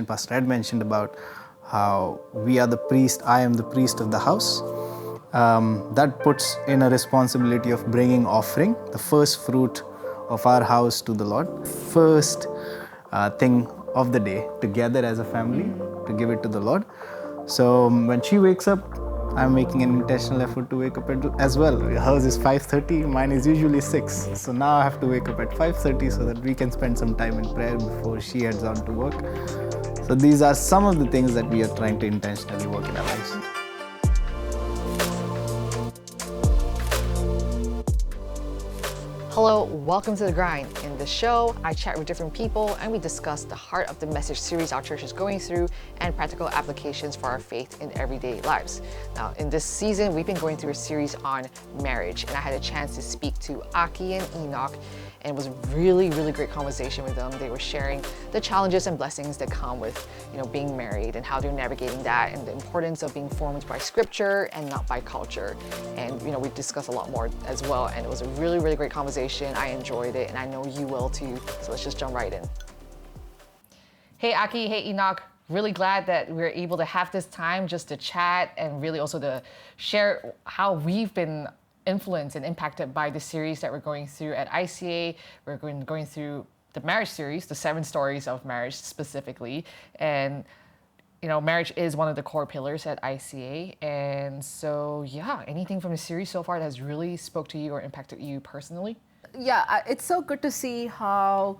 Pastor had mentioned about how we are the priest, I am the priest of the house. That puts in a responsibility of bringing offering, the first fruit of our house to the Lord. First thing of the day, together as a family, to give it to the Lord. So when she wakes up, I'm making an intentional effort to wake up as well. Hers is 5:30, mine is usually 6. So now I have to wake up at 5:30 so that we can spend some time in prayer before she heads on to work. So these are some of the things that we are trying to intentionally work in our lives. Hello, welcome to The Grind. In the show, I chat with different people and we discuss the heart of the message series our church is going through and practical applications for our faith in everyday lives. Now, in this season, we've been going through a series on marriage, and I had a chance to speak to Aki and Enoch, and it was a really, really great conversation with them. They were sharing the challenges and blessings that come with, being married and how they're navigating that, and the importance of being formed by scripture and not by culture. And we discussed a lot more as well, and it was a really, really great conversation. I enjoyed it, and I know you will too. So let's just jump right in. Hey Aki, hey Enoch. Really glad that we're able to have this time just to chat and really also to share how we've been influenced and impacted by the series that we're going through at ICA. We're going through the marriage series, the 7 stories of marriage specifically. And marriage is one of the core pillars at ICA. And so, anything from the series so far that has really spoke to you or impacted you personally? Yeah, it's so good to see how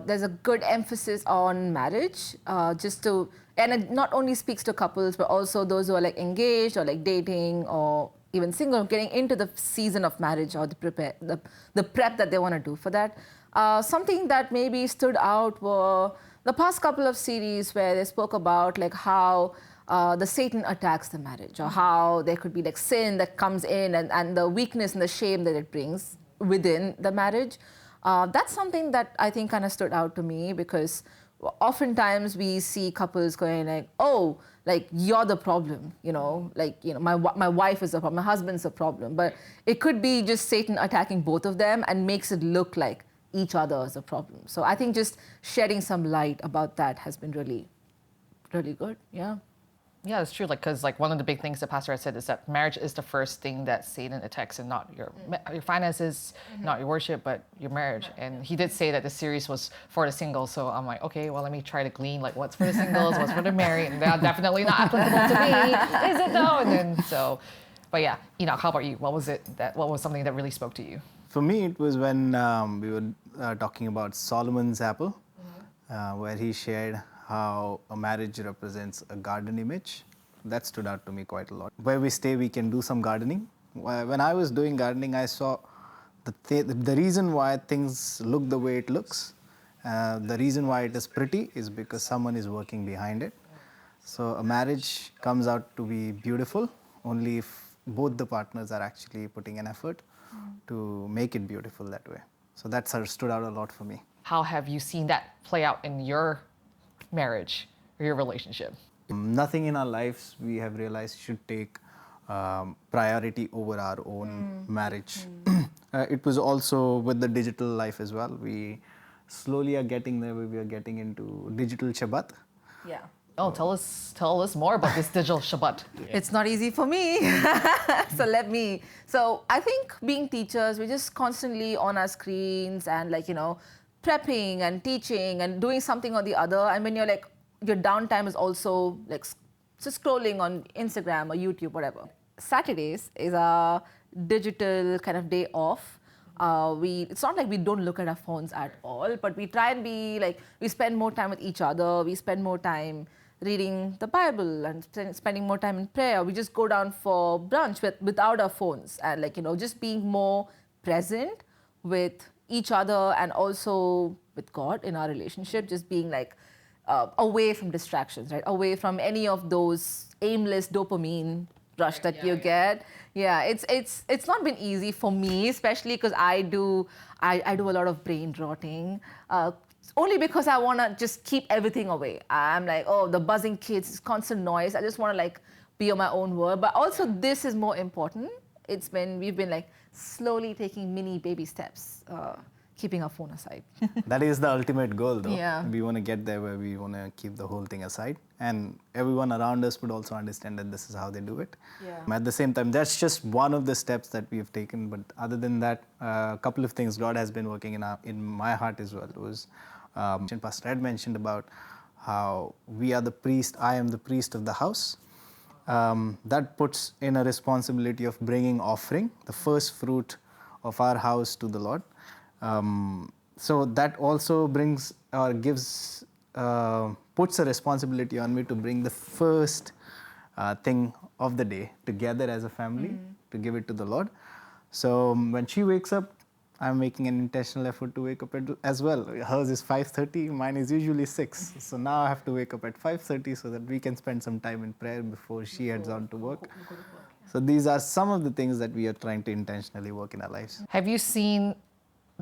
there's a good emphasis on marriage, and it not only speaks to couples, but also those who are like engaged or like dating or even single, getting into the season of marriage or the prep that they want to do for that. Something that maybe stood out were the past couple of series where they spoke about like how the Satan attacks the marriage, or how there could be like sin that comes in and the weakness and the shame that it brings within the marriage. That's something that I think kind of stood out to me, because oftentimes we see couples going like, oh, like you're the problem, my wife is the problem, my husband's the problem. But it could be just Satan attacking both of them and makes it look like each other is a problem. So I think just shedding some light about that has been really, really good. Yeah. Yeah, it's true. Because one of the big things the pastor had said is that marriage is the first thing that Satan attacks, and not your finances, not your worship, but your marriage. And he did say that the series was for the singles. So I'm like, okay, well, let me try to glean what's for the singles, what's for the married, and they're definitely not applicable to me, is it though? And then but yeah, Enoch, how about you? What was something that really spoke to you? For me, it was when we were talking about Solomon's apple, where he shared how a marriage represents a garden image. That stood out to me quite a lot. Where we stay, we can do some gardening. When I was doing gardening, I saw the reason why things look the way it looks, the reason why it is pretty is because someone is working behind it. So a marriage comes out to be beautiful only if both the partners are actually putting an effort to make it beautiful that way. So that stood out a lot for me. How have you seen that play out in your marriage or your relationship? Nothing in our lives we have realized should take priority over our own marriage. It was also with the digital life as well. We slowly are getting there, where we are getting into digital Shabbat. Yeah. Oh, tell us more about this digital Shabbat. It's not easy for me. So I think being teachers, we're just constantly on our screens and prepping and teaching and doing something or the other. And when your downtime is also just scrolling on Instagram or YouTube, whatever. Saturdays is a digital kind of day off. It's not like we don't look at our phones at all, but we try and we spend more time with each other. We spend more time reading the Bible and spending more time in prayer. We just go down for brunch without our phones and just being more present with each other and also with God in our relationship, just being away from distractions, right? Away from any of those aimless dopamine rush that you get. Yeah, it's not been easy for me, especially because I do a lot of brain rotting. Only because I want to just keep everything away. I'm like, oh, the buzzing kids, constant noise. I just want to be on my own world. But also this is more important. We've been slowly taking mini baby steps. keeping our phone aside. That is the ultimate goal, though. Yeah. We want to get there where we want to keep the whole thing aside. And everyone around us would also understand that this is how they do it. Yeah. At the same time, that's just one of the steps that we have taken. But other than that, a couple of things God has been working in my heart as well. It was, Pastor Ed mentioned about how we are the priest, I am the priest of the house. That puts in a responsibility of bringing offering, the first fruit of our house to the Lord. So that also brings or gives, puts a responsibility on me to bring the first thing of the day together as a family to give it to the Lord. So when she wakes up, I'm making an intentional effort to wake up as well. Hers is 5:30, mine is usually 6. So now I have to wake up at 5:30 so that we can spend some time in prayer before she heads on to work. So these are some of the things that we are trying to intentionally work in our lives. Have you seen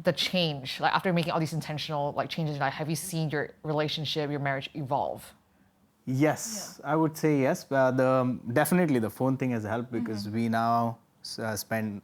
the change, like after making all these intentional like changes in life, have you seen your relationship, your marriage evolve? Yes, I would say yes. Definitely the phone thing has helped because we now spend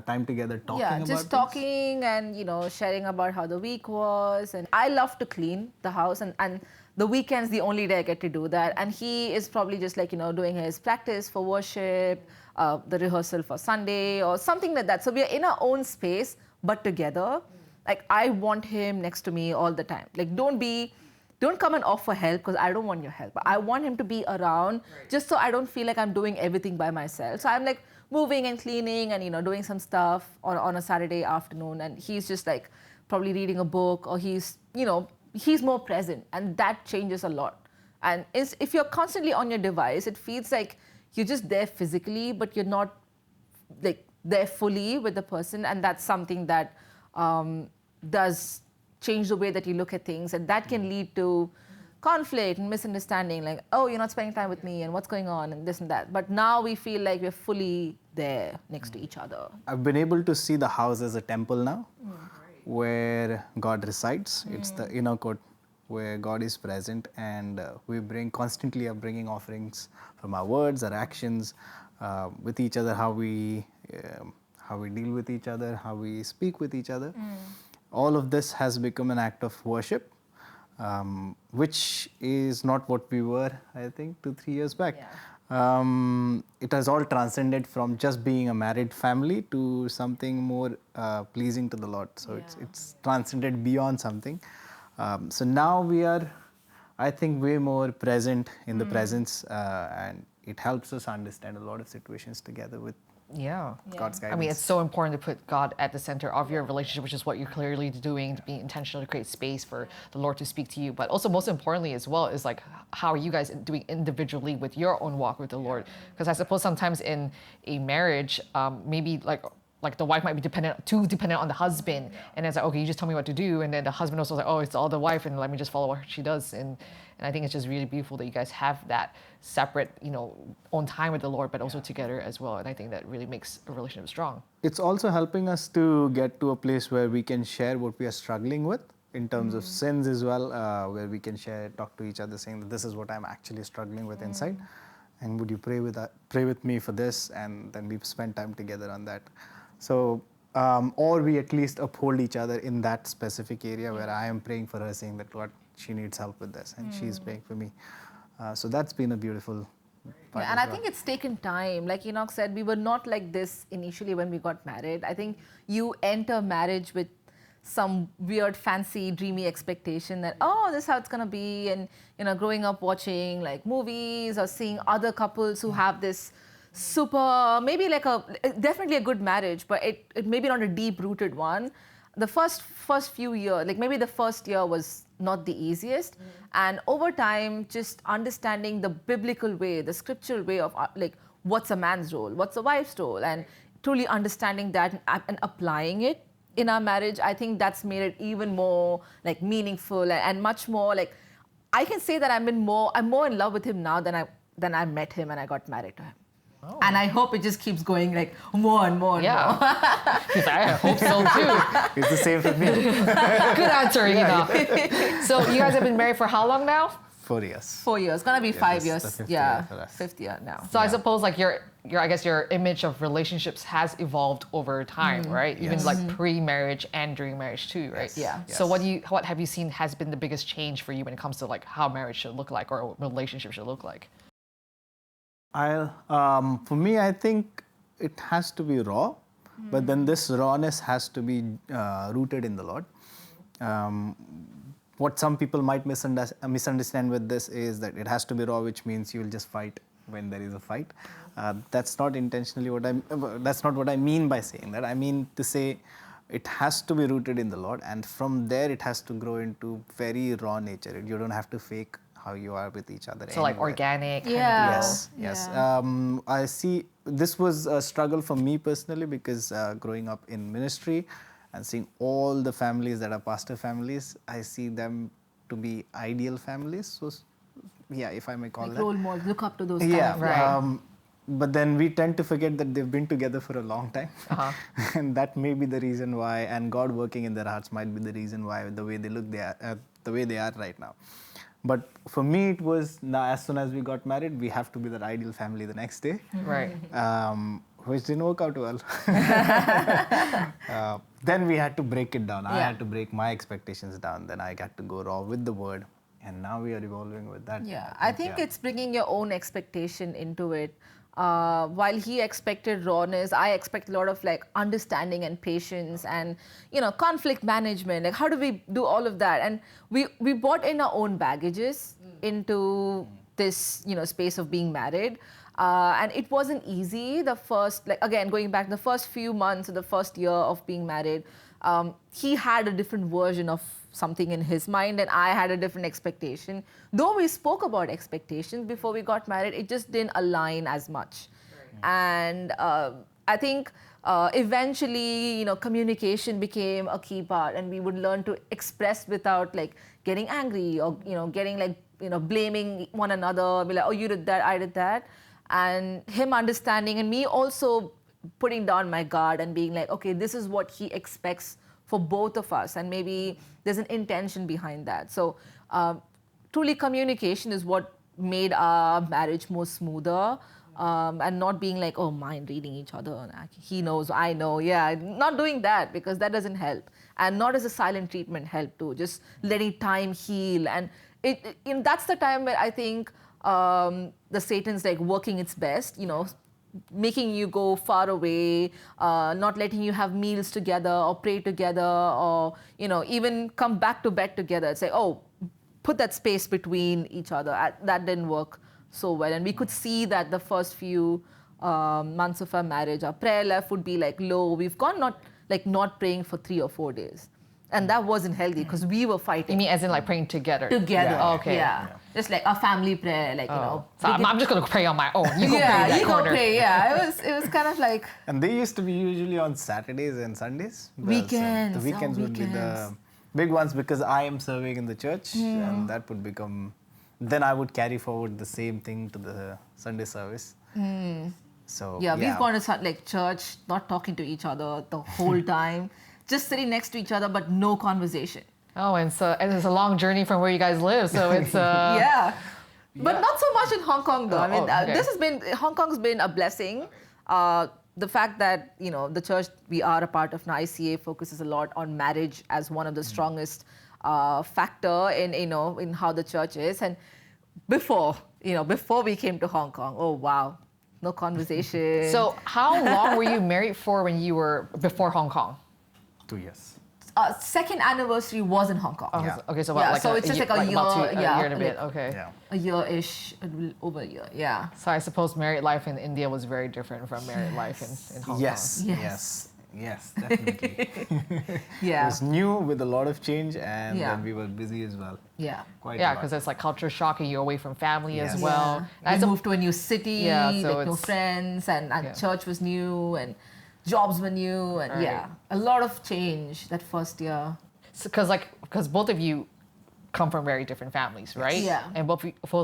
time together talking about just things. talking and, sharing about how the week was. And I love to clean the house, and the weekend's the only day I get to do that. And he is probably just like, doing his practice for worship, the rehearsal for Sunday or something like that. So we are in our own space, but together. Like, I want him next to me all the time. Like, don't come and offer help because I don't want your help. I want him to be around just so I don't feel like I'm doing everything by myself. So I'm like moving and cleaning and, doing some stuff on a Saturday afternoon. And he's just like probably reading a book, or he's more present. And that changes a lot. And if you're constantly on your device, it feels like you're just there physically, but you're not like there fully with the person. And that's something that does change the way that you look at things, and that can lead to conflict and misunderstanding, like, oh, you're not spending time with me and what's going on and this and that. But now we feel like we're fully there next to each other. I've been able to see the house as a temple now, where God resides. It's the inner court where God is present, and we constantly are bringing offerings from our words, our actions, with each other, how we deal with each other, how we speak with each other. All of this has become an act of worship, which is not what we were, I think, 2-3 years back. Yeah. It has all transcended from just being a married family to something more pleasing to the Lord. So it's transcended beyond something. So now we are, I think, way more present in the presence, and it helps us understand a lot of situations together with God's guidance. I mean, it's so important to put God at the center of your relationship, which is what you're clearly doing, to be intentional to create space for the Lord to speak to you. But also, most importantly as well, is like, how are you guys doing individually with your own walk with the Lord? Because I suppose sometimes in a marriage, maybe like the wife might be too dependent on the husband, and it's like, okay, you just tell me what to do, and then the husband also like, oh, it's all the wife, and let me just follow what she does. And I think it's just really beautiful that you guys have that separate, own time with the Lord, but also together as well. And I think that really makes a relationship strong. It's also helping us to get to a place where we can share what we are struggling with in terms of sins as well, where we can talk to each other, saying that this is what I'm actually struggling with inside, and would you pray with me for this? And then we spend time together on that. So, or we at least uphold each other in that specific area where I am praying for her, saying that, Lord, she needs help with this, and she's praying for me. So that's been a beautiful part. And I think it's taken time. Like Enoch said, we were not like this initially when we got married. I think you enter marriage with some weird, fancy, dreamy expectation that, oh, this is how it's going to be. And, growing up watching like movies or seeing other couples who have this super, maybe like definitely a good marriage, but it maybe not a deep-rooted one. The first few years, like maybe the first year was not the easiest. And over time, just understanding the biblical way, the scriptural way of like, what's a man's role, what's a wife's role, and truly understanding that and applying it in our marriage, I think that's made it even more like meaningful and much more like, I can say that I'm more in love with him now than I met him and I got married to him. Oh. And I hope it just keeps going like more and more and more. I hope so too. It's the same for me. Good answer, Enoch. So you guys have been married for how long now? 4 years. 4 years. Gonna be 5 years. The fifth yeah, year for us. 5th year now. So I suppose like you're I guess your image of relationships has evolved over time, right? Even Yes. like pre-marriage and during marriage too, right? Yeah. So Yes. what have you seen has been the biggest change for you when it comes to like how marriage should look like or a relationship should look like? For me, I think it has to be raw, but then this rawness has to be rooted in the Lord. Um, what some people might misunderstand with this is that it has to be raw, which means you will just fight when there is a fight. That's not intentionally that's not what I mean by saying that. I mean to say it has to be rooted in the Lord, and from there it has to grow into very raw nature. You don't have to fake how you are with each other. So like anywhere. organic. kind of Yeah. deal. Yes. Yeah. I see this was a struggle for me personally because growing up in ministry and seeing all the families that are pastor families, I see them to be ideal families. So, yeah, if I may call Like that. role models, look up to those Yeah, kind of, right. But then we tend to forget that they've been together for a long time, and that may be the reason why. And God working in their hearts might be the reason why the way they look, the way they are right now. But for me, it was now as soon as we got married, we have to be that ideal family the next day, Right. which didn't work out well. Then we had to break it down. I Yeah. had to break my expectations down. Then I got to go raw with the word, and now we are evolving with that. Yeah, I think yeah. it's bringing your own expectation into it. While he expected rawness, I expect a lot of like understanding and patience and conflict management. Like how do we do all of that? And we brought in our own baggages into this space of being married. And it wasn't easy. The first, like again, going back the first few months of the first year of being married, he had a different version of something in his mind and I had a different expectation. Though we spoke about expectations before we got married, it just didn't align as much. And I think eventually, communication became a key part and we would learn to express without like getting angry or, getting like, blaming one another, be like, oh, you did that, I did that. And him understanding and me also putting down my guard and being like, okay, this is what he expects for both of us. And maybe there's an intention behind that. So truly communication is what made our marriage more smoother. And not being like, oh, mind reading each other. He knows, I know. Yeah, not doing that because that doesn't help. And not as a silent treatment help too. Just letting time heal. And that's the time where I think the Satan's like working its best, making you go far away, not letting you have meals together or pray together or, even come back to bed together. It's like, oh, put that space between each other. That didn't work so well. And we could see that the first few months of our marriage, our prayer life would be like low. We've gone not praying for 3 or 4 days. And that wasn't healthy because we were fighting. You mean as in like praying together? Together. Yeah. Okay. Yeah. Just like a family prayer, like, So I'm just gonna pray on my own. You go pray yeah, in that you corner. go pray. Yeah, it was kind of like And they used to be usually on Saturdays and Sundays. Weekends, The weekends would be the weekends. big ones because I am serving in the church, and that would become. Then I would carry forward the same thing to the Sunday service. So yeah, we've gone to like church, not talking to each other the whole time, just sitting next to each other, but no conversation. Oh, and it's a long journey from where you guys live, so it's Yeah. But not so much in Hong Kong, though. I mean, okay. Hong Kong's been a blessing. The fact that, the church we are a part of now, ICA, focuses a lot on marriage as one of the strongest factor in how the church is. And before we came to Hong Kong, oh, wow, no conversation. So how long were you married for when you were before Hong Kong? 2 years. Second anniversary was in Hong Kong. Oh, Yeah. okay, so Yeah, about like so a, it's just year, like a about year, a yeah, year and a bit. like- Okay. Yeah. A year-ish, a little over a year, yeah. So I suppose married life in India was very different from married life in Hong Yes, Kong. yes, definitely. It Yeah, was new with a lot of change, and Yeah. then we were busy as well. yeah. Quite Yeah, a lot. because it's like culture shock and you're away from family as Yes. well. Yeah. As We a- moved to a new city, Yeah, so like no it's- friends, and Yeah. church was new, and jobs were new, and Right. yeah, a lot of change that first year. because both of you come from very different families, right? Yeah. And both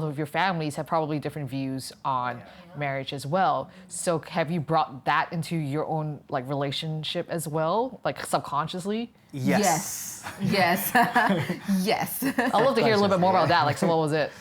of your families have probably different views on marriage as well. So have you brought that into your own like relationship as well, like subconsciously? Yes. Yes. Yes. I'd love to hear a little bit more about that. Like, so what was it?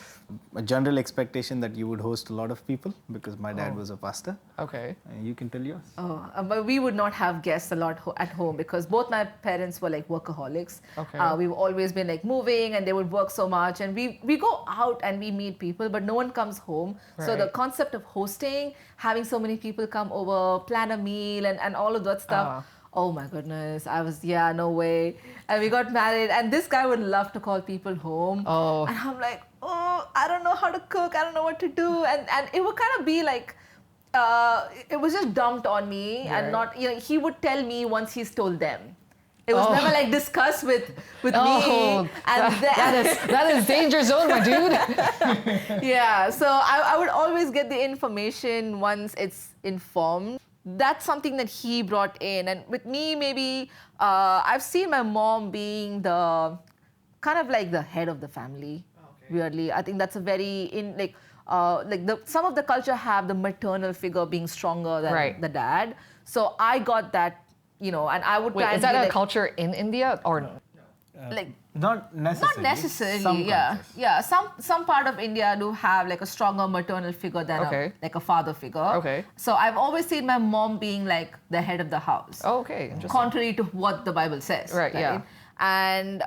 a general expectation that you would host a lot of people because my dad was a pastor. Okay. And you can tell yours. Oh, but we would not have guests a lot at home because both my parents were like workaholics. Okay. We've always been like moving and they would work so much, and we go out and we meet people, but no one comes home. So the Right. concept of hosting, having so many people come over, plan a meal and all of that stuff. Oh my goodness. I was, yeah, no way. And we got married, and this guy would love to call people home. Oh. And I'm like, oh, I don't know how to cook. I don't know what to do. And it would kind of be like, it was just dumped on me, Right. and not, he would tell me once he's told them. It was Oh. never like discussed with me. Oh, And that is danger zone, my dude. yeah, so I would always get the information once it's informed. That's something that he brought in. And with me, maybe I've seen my mom being the kind of like the head of the family. Weirdly, I think that's a very some of the culture have the maternal figure being stronger than Right. the dad. So I got that, and I would Wait, try is and that be a like, culture in India or no? like Not necessarily. not necessarily, Some yeah. cultures. Yeah, some part of India do have like a stronger maternal figure than Okay. a father figure. Okay. So I've always seen my mom being like the head of the house. Oh, okay, interesting. Contrary to what the Bible says. Right, yeah. And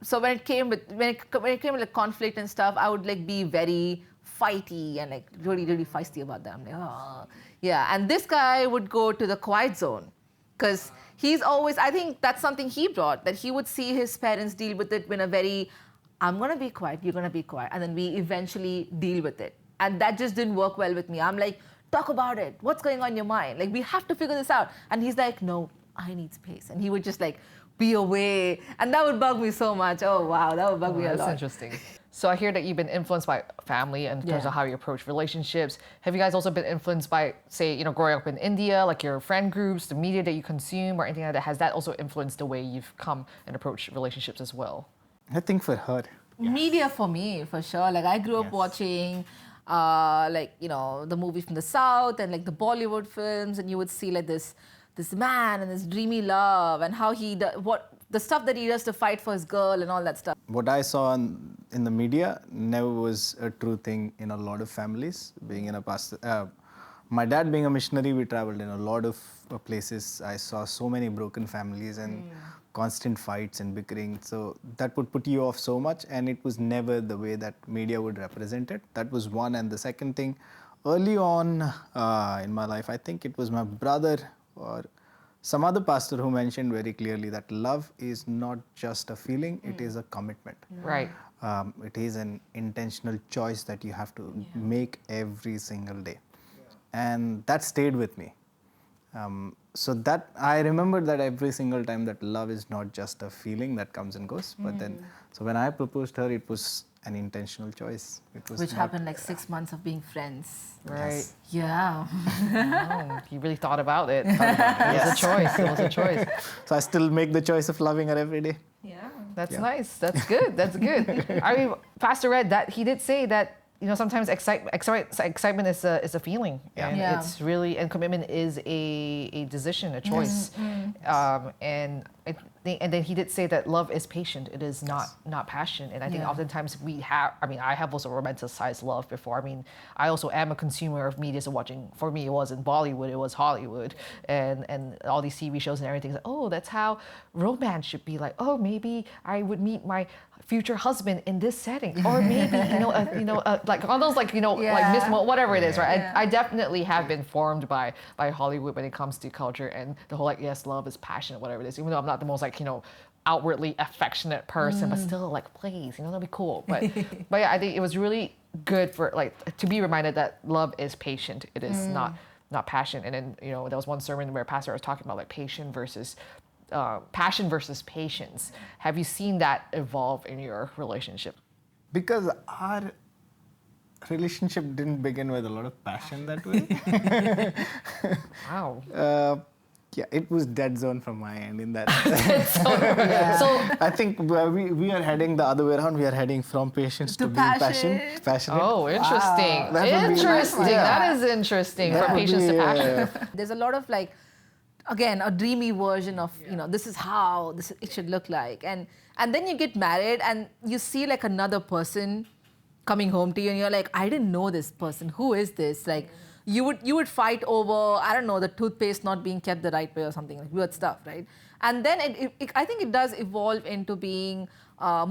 so when it came with like conflict and stuff, I would like be very fighty and like really, really feisty about that. I'm like, oh. Yeah. And this guy would go to the quiet zone. Because he's always, I think that's something he brought, that he would see his parents deal with it in a very, I'm going to be quiet, you're going to be quiet. And then we eventually deal with it. And that just didn't work well with me. I'm like, talk about it. What's going on in your mind? Like, we have to figure this out. And he's like, no, I need space. And he would just like be away. And that would bug me so much. Oh, wow, that would bug me a That's lot. interesting. So I hear that you've been influenced by family in terms Yeah. of how you approach relationships. Have you guys also been influenced by, say, growing up in India, like your friend groups, the media that you consume, or anything like that? Has that also influenced the way you've come and approach relationships as well? I think for her, Media for me, for sure. Like I grew up Yes. watching, the movies from the South and like the Bollywood films, and you would see like this man and this dreamy love and how the stuff that he does to fight for his girl and all that stuff. what I saw in the media never was a true thing in a lot of families. Being in a pastor, my dad being a missionary, we traveled in a lot of places. I saw so many broken families and constant fights and bickering. So that would put you off so much, and it was never the way that media would represent it. That was one. And the second thing, early on in my life, I think it was my brother or some other pastor who mentioned very clearly that love is not just a feeling, it is a commitment. Right. It is an intentional choice that you have to make every single day. And that stayed with me. So that I remember that every single time, that love is not just a feeling that comes and goes. But then, so when I proposed her, it was an intentional choice. It was Which not- happened like 6 months of being friends. Right. Yeah. Oh, you really thought about it. It was a choice. It was a choice. So I still make the choice of loving her every day. Yeah. That's nice. That's good. That's good. I mean, Pastor Red, that he did say that sometimes excitement is a feeling, and Yeah. it's really, and commitment is a decision, a choice. And and then he did say that love is patient. It is not passion. And I think Yeah. oftentimes I have also romanticized love before. I mean, I also am a consumer of media. So watching, for me, it wasn't Bollywood, it was Hollywood, and all these TV shows and everything. Like, oh, that's how romance should be. Like, oh, maybe I would meet my future husband in this setting, or maybe like all those like Miss whatever it is, right? Yeah. I definitely have been formed by Hollywood when it comes to culture and the whole like, yes, love is passionate, whatever it is. Even though I'm not the most like outwardly affectionate person, but still like, please, that'd be cool. But yeah, I think it was really good for like to be reminded that love is patient. It is not passion. And then there was one sermon where pastor was talking about like passion versus patience. Have you seen that evolve in your relationship? Because our relationship didn't begin with a lot of passion that way. Wow. Yeah, it was dead zone from my end in that. So I think we are heading the other way around. We are heading from patience to being passion. passionate. oh, interesting. That would be Interesting. nice. That is interesting. That From would patience be, to passion. There's a lot of like, again, a dreamy version of, this is how it should look like. And then you get married and you see like another person coming home to you and you're like, I didn't know this person. Who is this? Like, you would fight over, I don't know, the toothpaste not being kept the right way or something, like weird stuff, right? And then I think it does evolve into being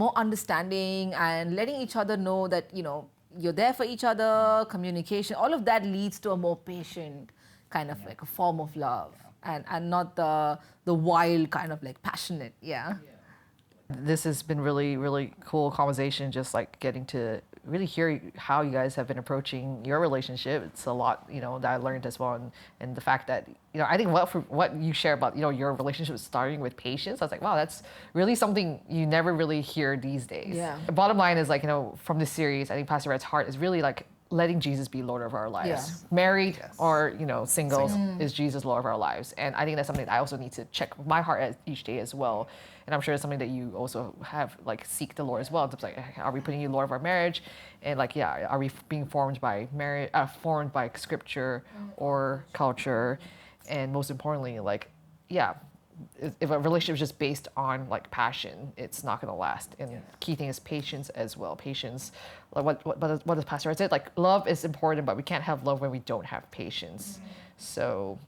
more understanding and letting each other know that, you know, you're there for each other, communication, all of that leads to a more patient kind of like a form of love and not the wild kind of like passionate, yeah. This has been really, really cool conversation, just like getting to really hear how you guys have been approaching your relationship. It's a lot, you know, that I learned as well. And the fact that, you know, I think what you share about, you know, your relationship starting with patience, I was like, wow, that's really something you never really hear these days. Yeah. The bottom line is like, you know, from this series, I think Pastor Red's heart is really like letting Jesus be Lord of our lives. Yeah. Married or, you know, single, is Jesus Lord of our lives. And I think that's something that I also need to check my heart each day as well. And I'm sure it's something that you also have, like, seek the Lord as well. It's like, are we putting you Lord of our marriage? And like, yeah, are we being formed by marriage, formed by scripture or culture? And most importantly, like, yeah, if a relationship is just based on like passion, it's not going to last. And key thing is patience as well. Patience, like what does Pastor Red say? Like, love is important, but we can't have love when we don't have patience. So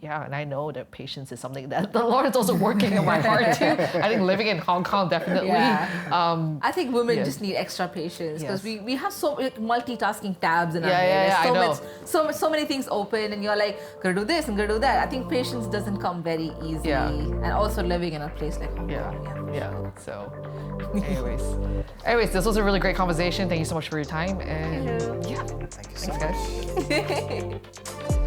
yeah, and I know that patience is something that the Lord is also working in my heart too. I think living in Hong Kong definitely. Yeah. I think women yes. just need extra patience because Yes. we have so like, multitasking tabs in our Yeah, head. yeah, I know. So many things open and you're like, gotta do this and gotta do that. I think patience doesn't come very easily. Yeah. And also living in a place like Hong Yeah, Kong. yeah. So, anyways, this was a really great conversation. Thank you so much for your time. And Thank you so thanks, much. guys.